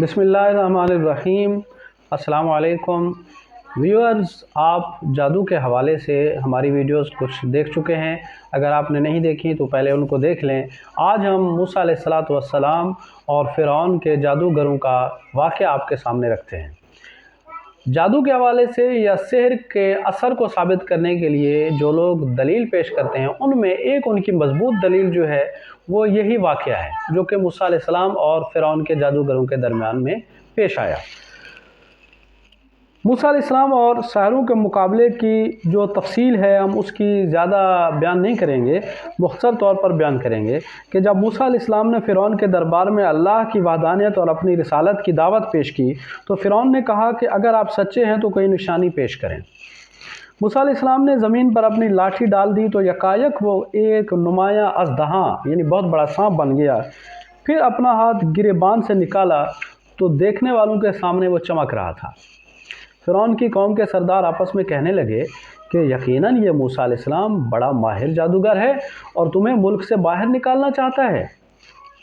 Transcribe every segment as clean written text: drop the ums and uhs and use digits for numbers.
بسم اللہ الرحمن الرحیم۔ السلام علیکم ویورز، آپ جادو کے حوالے سے ہماری ویڈیوز کچھ دیکھ چکے ہیں۔ اگر آپ نے نہیں دیکھی تو پہلے ان کو دیکھ لیں۔ آج ہم موسیٰ علیہ السلام اور فرعون کے جادوگروں کا واقعہ آپ کے سامنے رکھتے ہیں۔ جادو کے حوالے سے یا سحر کے اثر کو ثابت کرنے کے لیے جو لوگ دلیل پیش کرتے ہیں، ان میں ایک ان کی مضبوط دلیل جو ہے وہ یہی واقعہ ہے جو کہ موسیٰ علیہ السلام اور فرعون کے جادوگروں کے درمیان میں پیش آیا۔ موسیٰ علیہ السلام اور ساحروں کے مقابلے کی جو تفصیل ہے ہم اس کی زیادہ بیان نہیں کریں گے، مختصر طور پر بیان کریں گے کہ جب موسیٰ علیہ السلام نے فرعون کے دربار میں اللہ کی وحدانیت اور اپنی رسالت کی دعوت پیش کی تو فرعون نے کہا کہ اگر آپ سچے ہیں تو کوئی نشانی پیش کریں۔ موسیٰ علیہ السلام نے زمین پر اپنی لاٹھی ڈال دی تو یکایک وہ ایک نمایاں اژدہا یعنی بہت بڑا سانپ بن گیا۔ پھر اپنا ہاتھ گریبان سے نکالا تو دیکھنے والوں کے سامنے وہ چمک رہا تھا۔ فرعون کی قوم کے سردار آپس میں کہنے لگے کہ یقیناً یہ موسیٰ علیہ السلام بڑا ماہر جادوگر ہے اور تمہیں ملک سے باہر نکالنا چاہتا ہے۔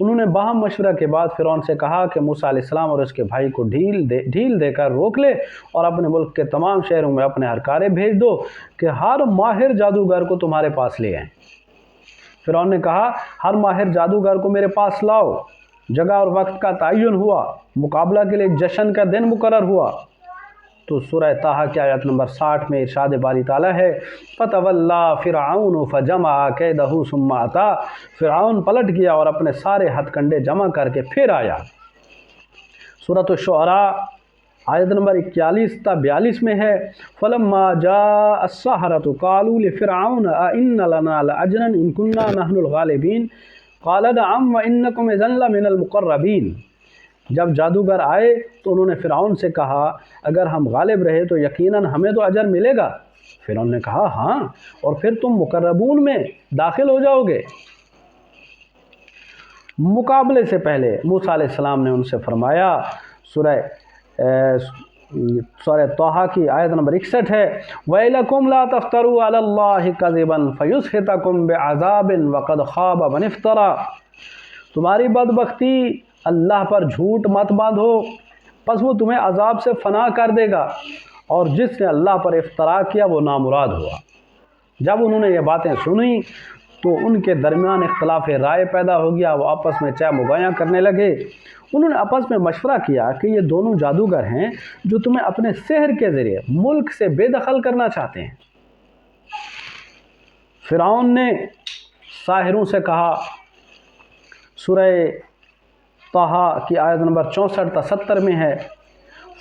انہوں نے باہم مشورہ کے بعد فرعون سے کہا کہ موسیٰ علیہ السلام اور اس کے بھائی کو ڈھیل دے کر روک لے اور اپنے ملک کے تمام شہروں میں اپنے ہرکارے بھیج دو کہ ہر ماہر جادوگر کو تمہارے پاس لے آئیں۔ فرعون نے کہا ہر ماہر جادوگر کو میرے پاس لاؤ۔ جگہ اور وقت کا تعین ہوا، مقابلہ کے لیے جشن کا دن مقرر ہوا۔ تو سورہ طٰہٰ کی آیت نمبر 60 میں ارشاد باری تعالیٰ ہے فَتَوَلَّىٰ فِرْعَوْنُ فَجَمَعَ كَيْدَهُ ثُمَّ أَتَىٰ، فرعون پلٹ گیا اور اپنے سارے ہتھ کنڈے جمع کر کے پھر آیا۔ سورۃ الشعراء آیت نمبر 41 تا 42 میں ہے فَلَمَّا جَاءَ السَّحَرَةُ قَالُوا لِفِرْعَوْنَ أَإِنَّ لَنَا لَأَجْرًا إِن كُنَّا نَحْنُ الْغَالِبِينَ قَالَ نَعَمْ وَإِنَّكُمْ إِذًا لَّمِنَ الْمُقَرَّبِينَ۔ جب جادوگر آئے تو انہوں نے فرعون سے کہا اگر ہم غالب رہے تو یقیناً ہمیں تو اجر ملے گا۔ فرعون نے کہا ہاں، اور پھر تم مقربون میں داخل ہو جاؤ گے۔ مقابلے سے پہلے موسیٰ علیہ السلام نے ان سے فرمایا، سورہ طٰہٰ کی آیت نمبر 61 ہے وَيْلَكُمْ لَا تَفْتَرُوا عَلَى اللَّهِ كَذِبًا فَيُسْحِتَكُمْ بِعَذَابٍ وَقَدْ خَابَ مَنِ افْتَرَىٰ۔ تمہاری بدبختی، اللہ پر جھوٹ مت باندھو، پس وہ تمہیں عذاب سے فنا کر دے گا، اور جس نے اللہ پر افتراء کیا وہ نامراد ہوا۔ جب انہوں نے یہ باتیں سنی تو ان کے درمیان اختلاف رائے پیدا ہو گیا، وہ آپس میں چہ مغایاں کرنے لگے۔ انہوں نے آپس میں مشورہ کیا کہ یہ دونوں جادوگر ہیں جو تمہیں اپنے سحر کے ذریعے ملک سے بے دخل کرنا چاہتے ہیں۔ فرعون نے ساحروں سے کہا، سورہ طٰہٰ کی آیت نمبر 64 تا 70 میں ہے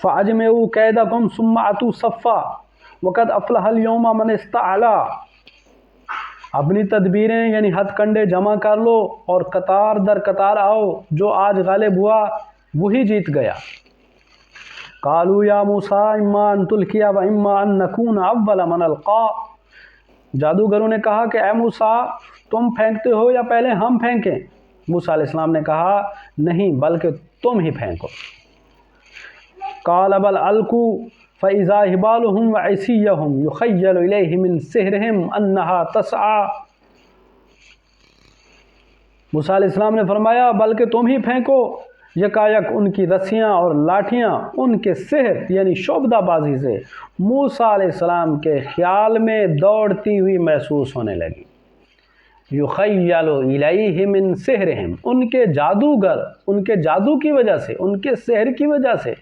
فَأَجْمِعُوا كَيْدَكُمْ ثُمَّ أَتُوا صَفًّا وَقَدْ أَفْلَحَ الْيَوْمَ مَنِ اسْتَعْلَىٰ۔ اپنی تدبیریں یعنی ہتھ کنڈے جمع کر لو اور قطار در قطار آؤ، جو آج غالب ہوا وہی جیت گیا۔ قَالُوا يَا مُوسَىٰ إِمَّا أَن تُلْقِيَ وَإِمَّا أَن نَّكُونَ أَوَّلَ مَنْ أَلْقَىٰ۔ جادوگروں نے کہا کہ اے موسیٰ تم پھینکتے ہو یا پہلے ہم پھینکیں؟ موسیٰ علیہ السلام نے کہا نہیں، بلکہ تم ہی پھینکو۔ قَالَ بَلْ أَلْقُوا فَإِذَا حِبَالُهُمْ وَعِصِيُّهُمْ يُخَيَّلُ إِلَيْهِ مِنْ سِحْرِهِمْ أَنَّهَا تَسْعَىٰ۔ موسیٰ علیہ السلام نے فرمایا بلکہ تم ہی پھینکو۔ یکایک ان کی رسیاں اور لاٹھیاں ان کے سحر یعنی شعبدہ بازی سے موسیٰ علیہ السلام کے خیال میں دوڑتی ہوئی محسوس ہونے لگی۔ یخیل الیہ من سحرہم، ان کے جادوگر، ان کے جادو کی وجہ سے، ان کے سحر کی وجہ سے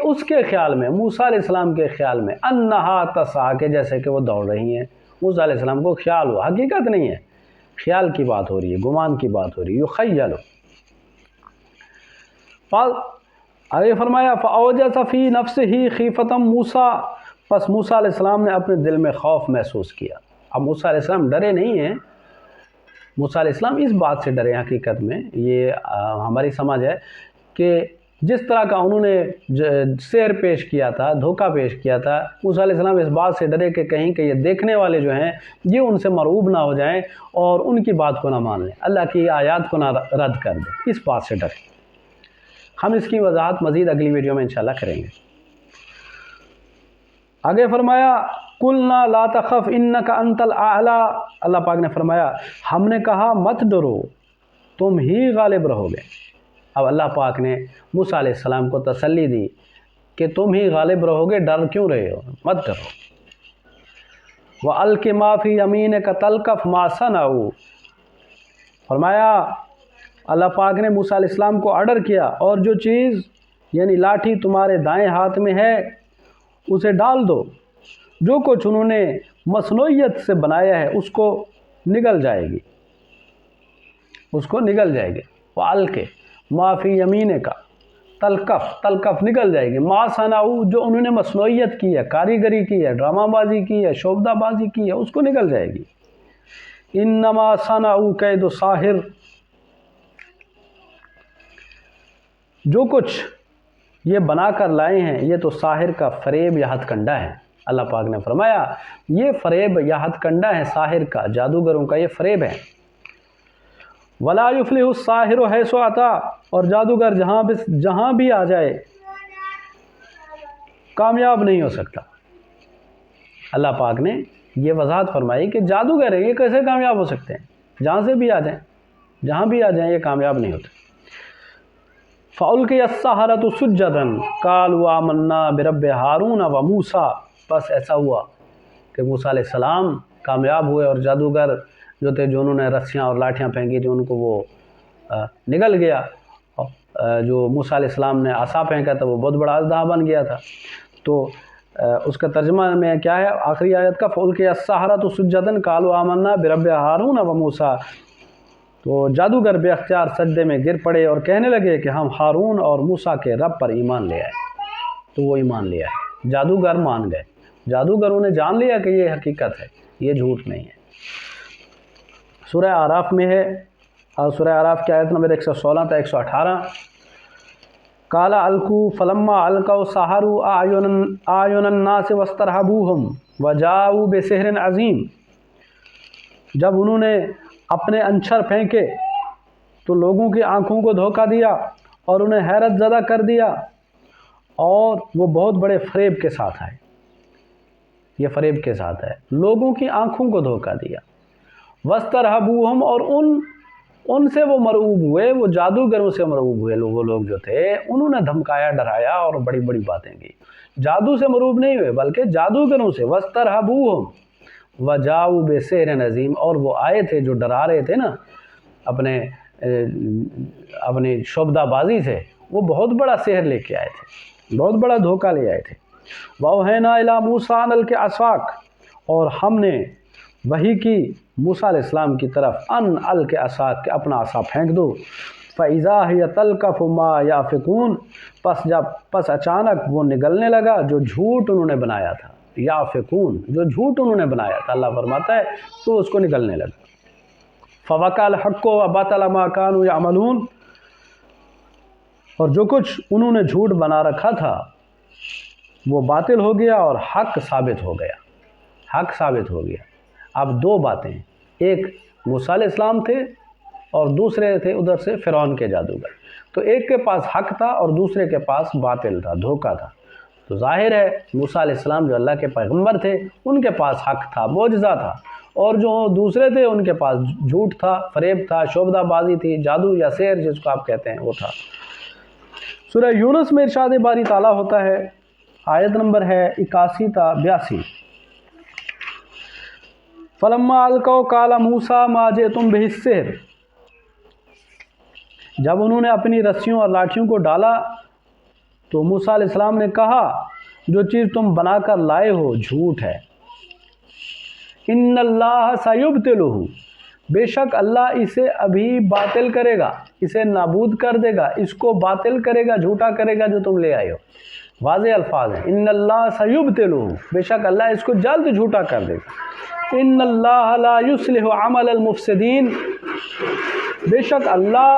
اس کے خیال میں، موسیٰ علیہ السلام کے خیال میں انہا تسعیٰ، کہ جیسے کہ وہ دوڑ رہی ہیں۔ موسیٰ علیہ السلام کو خیال ہوا، حقیقت نہیں ہے، خیال کی بات ہو رہی ہے، گمان کی بات ہو رہی ہے۔ یخیل، آگے فرمایا فَأَوْجَسَ فِي نَفْسِهِ خِیفَةً مُوسیٰ، پس موسیٰ علیہ السلام نے اپنے دل میں خوف محسوس کیا۔ اب موسیٰ علیہ السلام ڈرے نہیں ہیں، موسیٰ علیہ السلام اس بات سے ڈرے حقیقت میں، یہ ہماری سمجھ ہے کہ جس طرح کا انہوں نے سحر پیش کیا تھا، دھوکہ پیش کیا تھا، موسیٰ علیہ السلام اس بات سے ڈرے کہ کہیں کہ یہ دیکھنے والے جو ہیں یہ ان سے مرعوب نہ ہو جائیں اور ان کی بات کو نہ مان لیں، اللہ کی آیات کو نہ رد کر دیں، اس بات سے ڈرے۔ ہم اس کی وضاحت مزید اگلی ویڈیو میں انشاءاللہ کریں گے۔ آگے فرمایا قُلْنَا لَا تَخَفْ إِنَّكَ أَنْتَ الْأَعْلَىٰ، اللہ پاک نے فرمایا ہم نے کہا مت ڈرو، تم ہی غالب رہو گے۔ اب اللہ پاک نے موسیٰ علیہ السلام کو تسلی دی کہ تم ہی غالب رہو گے، ڈر کیوں رہے ہو، مت ڈرو۔ وَأَلْقِ مَا فِي يَمِينِكَ تَلْقَفْ مَا صَنَعُوا، فرمایا اللہ پاک نے موسیٰ علیہ السلام کو آرڈر کیا، اور جو چیز یعنی لاٹھی تمہارے دائیں ہاتھ میں ہے اسے ڈال دو، جو کچھ انہوں نے مصنوعیت سے بنایا ہے اس کو نگل جائے گی، اس کو نگل جائے گی۔ وَأَلْقِ مَا فِي يَمِينِكَ تلقف نکل جائے گی، ما صنعوا جو انہوں نے مصنوعیت کی ہے، کاریگری کی ہے، ڈرامہ بازی کی ہے، شوبدہ بازی کی ہے، اس کو نکل جائے گی۔ انما صنعوا کید ساحر، جو کچھ یہ بنا کر لائے ہیں یہ تو ساحر کا فریب یا ہتھ کنڈا ہے۔ اللہ پاک نے فرمایا یہ فریب یا ہتھ کنڈا ہے ساحر کا، جادوگروں کا یہ فریب ہے۔ ولا یفلح الساحر حیث اتی، اور جادوگر جہاں بھی آ جائے کامیاب نہیں ہو سکتا۔ اللہ پاک نے یہ وضاحت فرمائی کہ جادوگر ہیں، یہ کیسے کامیاب ہو سکتے ہیں؟ جہاں سے بھی آ جائیں، جہاں بھی آ جائیں یہ کامیاب نہیں ہوتے۔ فَأُلْقِيَ السَّحَرَةُ سُجَّدًا قَالُوا آمَنَّا بِرَبِّ ہارون وموسیٰ، بس ایسا ہوا کہ موسیٰ علیہ السلام کامیاب ہوئے، اور جادوگر جو تھے، جو انہوں نے رسیاں اور لاٹھیاں پھینکی تھیں، ان کو وہ نگل گیا۔ جو موسیٰ علیہ السلام نے عصا پھینکا تھا وہ بہت بڑا اژدہا بن گیا تھا۔ تو اس کا ترجمہ میں کیا ہے آخری آیت کا؟ فَأُلْقِيَ السَّحَرَةُ سُجَّدًا قَالُوا آمَنَّا بِرَبِّ ہارون وموسیٰ، تو جادوگر بے اختیار سجدے میں گر پڑے اور کہنے لگے کہ ہم ہارون اور موسیٰ کے رب پر ایمان لے آئے۔ تو وہ ایمان لے آئے، جادوگر مان گئے، جادوگروں نے جان لیا کہ یہ حقیقت ہے، یہ جھوٹ نہیں ہے۔ سورہ اعراف میں ہے، اور سورہ اعراف کی آیت نمبر 116 تا 118، قَالَ أَلْقُوا فَلَمَّا أَلْقَوْا سَحَرُوا أَعْيُنَ النَّاسِ وَاسْتَرْهَبُوهُمْ وَجَاءُوا بِسِحْرٍ عَظِيمٍ، جب انہوں نے اپنے انچر پھینکے تو لوگوں کی آنکھوں کو دھوکہ دیا اور انہیں حیرت زدہ کر دیا، اور وہ بہت بڑے فریب کے ساتھ آئے۔ یہ فریب کے ساتھ ہے، لوگوں کی آنکھوں کو دھوکہ دیا۔ وَاسْتَرْهَبُوهُمْ، اور ان سے وہ مرعوب ہوئے، وہ جادوگروں سے مرعوب ہوئے، وہ لوگ جو تھے انہوں نے دھمکایا، ڈرایا اور بڑی بڑی باتیں کی۔ جادو سے مرعوب نہیں ہوئے بلکہ جادوگروں سے۔ وَاسْتَرْهَبُوهُمْ وَجَاءُوا بِسِحْرٍ عَظِيمٍ، اور وہ آئے تھے جو ڈرا رہے تھے نا اپنی شعبدہ بازی سے، وہ بہت بڑا سحر لے کے آئے تھے، بہت بڑا دھوکہ لے آئے تھے۔ وَأَوْحَيْنَا إِلَىٰ مُوسَىٰ أَنْ أَلْقِ عَصَاكَ، اور ہم نے وحی کی موسیٰ علیہ السلام کی طرف، ان الق عصاک، کہ اپنا عصا پھینک دو۔ فَإِذَا هِيَ تَلْقَفُ مَا يَأْفِكُونَ، پس اچانک وہ نگلنے لگا جو جھوٹ انہوں نے بنایا تھا، یافکون، جو جھوٹ انہوں نے بنایا تھا، اللہ فرماتا ہے تو اس کو نگلنے لگا۔ فَوَقَعَ الْحَقُّ وَبَطَلَ مَا كَانُوا يَعْمَلُونَ، اور جو کچھ انہوں نے جھوٹ بنا رکھا تھا وہ باطل ہو گیا اور حق ثابت ہو گیا، حق ثابت ہو گیا۔ اب دو باتیں، ایک موسیٰ علیہ السلام تھے اور دوسرے تھے ادھر سے فرعون کے جادوگر، تو ایک کے پاس حق تھا اور دوسرے کے پاس باطل تھا، دھوکہ تھا۔ تو ظاہر ہے موسیٰ علیہ السلام جو اللہ کے پیغمبر تھے ان کے پاس حق تھا، معجزہ تھا، اور جو دوسرے تھے ان کے پاس جھوٹ تھا، فریب تھا، شعبدہ بازی تھی، جادو یا سحر جس کو آپ کہتے ہیں وہ تھا۔ سورہ یونس میں ارشاد باری تعالیٰ ہوتا ہے، آیت نمبر ہے 81 تا 82، فَلَمَّا أَلْقَوْا قَالَ مُوسَىٰ مَا جِئْتُمْ بِهِ السِّحْرُ، جب انہوں نے اپنی رسیوں اور لاٹھیوں کو ڈالا تو موسیٰ علیہ السلام نے کہا جو چیز تم بنا کر لائے ہو جھوٹ ہے۔ إِنَّ اللَّهَ سَيُبْطِلُهُ، بے شک اللہ اسے ابھی باطل کرے گا، اسے نابود کر دے گا، اس کو باطل کرے گا، جھوٹا کرے گا جو تم لے آئے ہو۔ واضح الفاظ ہیں، إِنَّ اللَّهَ سَيُبْطِلُهُ، بے شک اللہ اس کو جلد جھوٹا کر دے گا۔ إِنَّ اللَّهَ لَا يُصْلِحُ عَمَلَ الْمُفْسِدِينَ، بے شک اللہ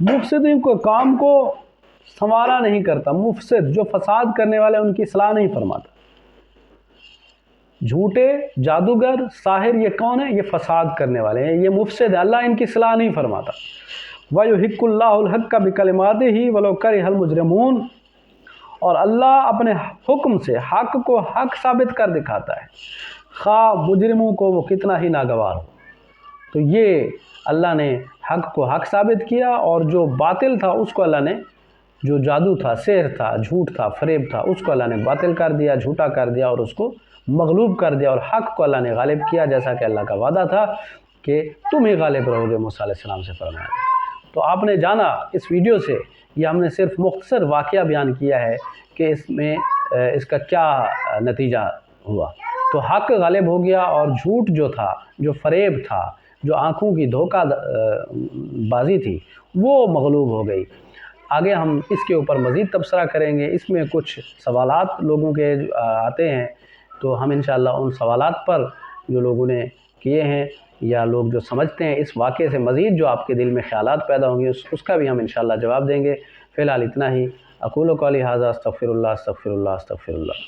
مفسدین کو کام کو سنوارا نہیں کرتا، مفسد جو فساد کرنے والے ان کی اصلاح نہیں فرماتا۔ جھوٹے جادوگر ساحر یہ کون ہیں؟ یہ فساد کرنے والے ہیں، یہ مفسد ہے، اللہ ان کی اصلاح نہیں فرماتا۔ وَيُحِقُّ اللَّهُ الْحَقَّ بِكَلِمَاتِهِ وَلَوْ كَرِهَ الْمُجْرِمُونَ، اور اللہ اپنے حکم سے حق کو حق ثابت کر دکھاتا ہے، خواہ مجرموں کو وہ کتنا ہی ناگوار ہو۔ تو یہ اللہ نے حق کو حق ثابت کیا، اور جو باطل تھا اس کو اللہ نے، جو جادو تھا، سحر تھا، جھوٹ تھا، فریب تھا، اس کو اللہ نے باطل کر دیا، جھوٹا کر دیا، اور اس کو مغلوب کر دیا، اور حق کو اللہ نے غالب کیا، جیسا کہ اللہ کا وعدہ تھا کہ تم ہی غالب رہو گے، موسیٰ علیہ السلام سے فرمایا گیا۔ تو آپ نے جانا اس ویڈیو سے، یہ ہم نے صرف مختصر واقعہ بیان کیا ہے کہ اس میں اس کا کیا نتیجہ ہوا۔ تو حق غالب ہو گیا، اور جھوٹ جو تھا، جو فریب تھا، جو آنکھوں کی دھوکہ بازی تھی، وہ مغلوب ہو گئی۔ آگے ہم اس کے اوپر مزید تبصرہ کریں گے۔ اس میں کچھ سوالات لوگوں کے آتے ہیں، تو ہم انشاءاللہ ان سوالات پر جو لوگوں نے کیے ہیں یا لوگ جو سمجھتے ہیں اس واقعے سے مزید جو آپ کے دل میں خیالات پیدا ہوں گے، اس کا بھی ہم انشاءاللہ جواب دیں گے۔ فی الحال اتنا ہی۔ اقول قولی ھذا استغفر اللہ استغفر اللہ استغفر اللہ۔